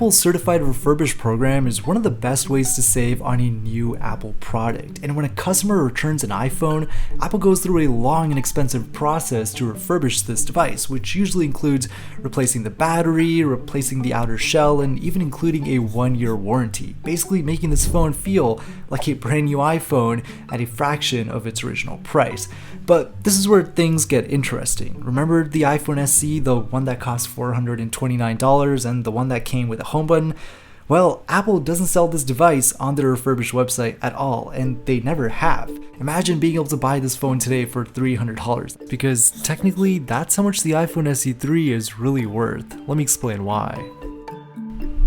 Apple's certified refurbished program is one of the best ways to save on a new Apple product. And when a customer returns an iPhone, Apple goes through a long and expensive process to refurbish this device, which usually includes replacing the battery, replacing the outer shell, and even including a 1-year warranty, basically making this phone feel like a brand new iPhone at a fraction of its original price. But this is where things get interesting. Remember the iPhone SE, the one that cost $429 and the one that came with a home button? Well, Apple doesn't sell this device on their refurbished website at all, and they never have. Imagine being able to buy this phone today for $300, because technically that's how much the iPhone SE3 is really worth. Let me explain why.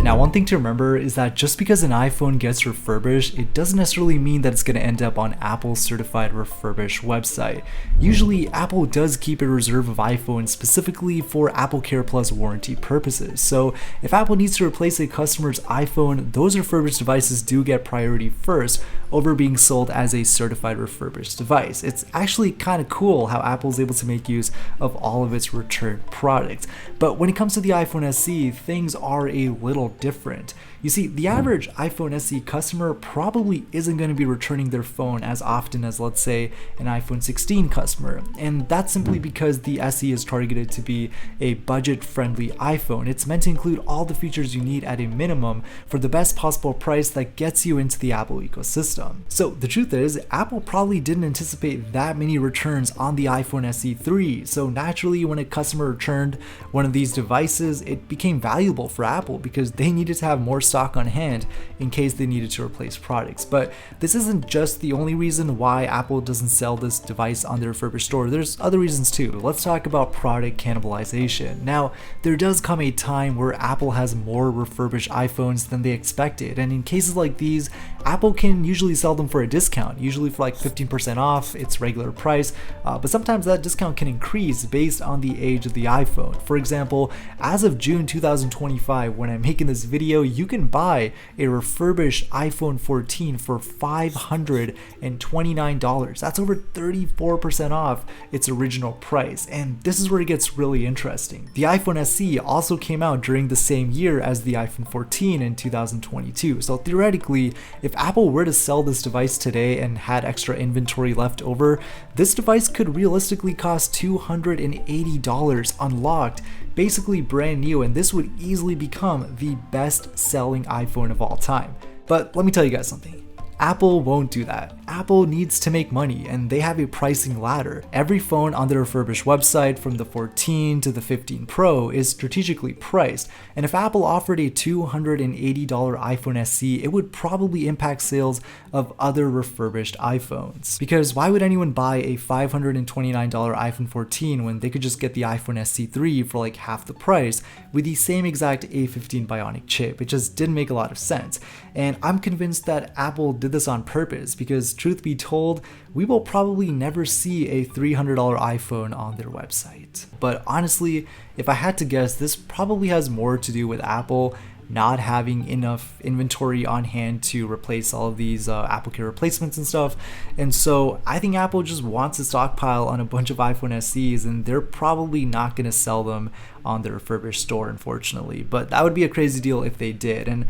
Now, one thing to remember is that just because an iPhone gets refurbished, it doesn't necessarily mean that it's going to end up on Apple's certified refurbished website. Usually, Apple does keep a reserve of iPhones specifically for Apple Care Plus warranty purposes. So if Apple needs to replace a customer's iPhone, those refurbished devices do get priority first over being sold as a certified refurbished device. It's actually kind of cool how Apple's able to make use of all of its returned products. But when it comes to the iPhone SE, things are a little different. You see, the average iPhone SE customer probably isn't going to be returning their phone as often as, let's say, an iPhone 16 customer, and that's simply because the SE is targeted to be a budget-friendly iPhone. It's meant to include all the features you need at a minimum for the best possible price that gets you into the Apple ecosystem. So the truth is, Apple probably didn't anticipate that many returns on the iPhone SE3, so naturally when a customer returned one of these devices, it became valuable for Apple because they needed to have more stock on hand in case they needed to replace products. But this isn't just the only reason why Apple doesn't sell this device on their refurbished store. There's other reasons too. Let's talk about product cannibalization. Now, there does come a time where Apple has more refurbished iPhones than they expected, and in cases like these, Apple can usually sell them for a discount, usually for like 15% off its regular price, but sometimes that discount can increase based on the age of the iPhone. For example, as of June 2025, when I'm making this video, you can buy a refurbished iPhone 14 for $529. That's over 34% off its original price, and this is where it gets really interesting. The iPhone SE also came out during the same year as the iPhone 14 in 2022, so theoretically, if Apple were to sell this device today and had extra inventory left over, this device could realistically cost $280 unlocked, basically brand new, and this would easily become the best-selling iPhone of all time. But let me tell you guys something. Apple won't do that. Apple needs to make money, and they have a pricing ladder. Every phone on their refurbished website, from the 14 to the 15 Pro, is strategically priced, and if Apple offered a $280 iPhone SE, it would probably impact sales of other refurbished iPhones. Because why would anyone buy a $529 iPhone 14 when they could just get the iPhone SE3 for like half the price with the same exact A15 Bionic chip? It just didn't make a lot of sense, and I'm convinced that Apple did this on purpose because, truth be told, we will probably never see a $300 iPhone on their website. But honestly, if I had to guess, this probably has more to do with Apple not having enough inventory on hand to replace all of these Apple Care replacements and stuff. And so I think Apple just wants to stockpile on a bunch of iPhone SEs, and they're probably not going to sell them on the refurbished store, unfortunately. But that would be a crazy deal if they did. And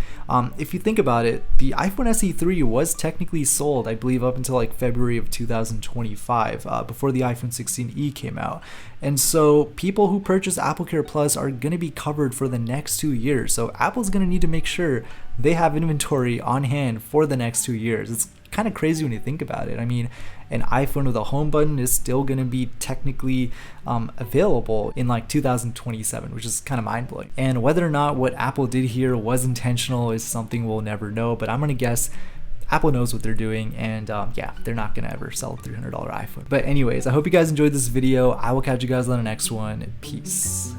if you think about it, the iPhone SE3 was technically sold, I believe, up until like February of 2025, before the iPhone 16e came out. And so people who purchase Apple Care Plus are going to be covered for the next 2 years. So Apple's going to need to make sure they have inventory on hand for the next 2 years. It's kind of crazy when you think about it. I mean, an iPhone with a home button is still going to be technically available in like 2027, which is kind of mind-blowing. And whether or not what Apple did here was intentional is something we'll never know, but I'm going to guess Apple knows what they're doing, and yeah, they're not going to ever sell a $300 iPhone. But anyways, I hope you guys enjoyed this video. I will catch you guys on the next one. Peace.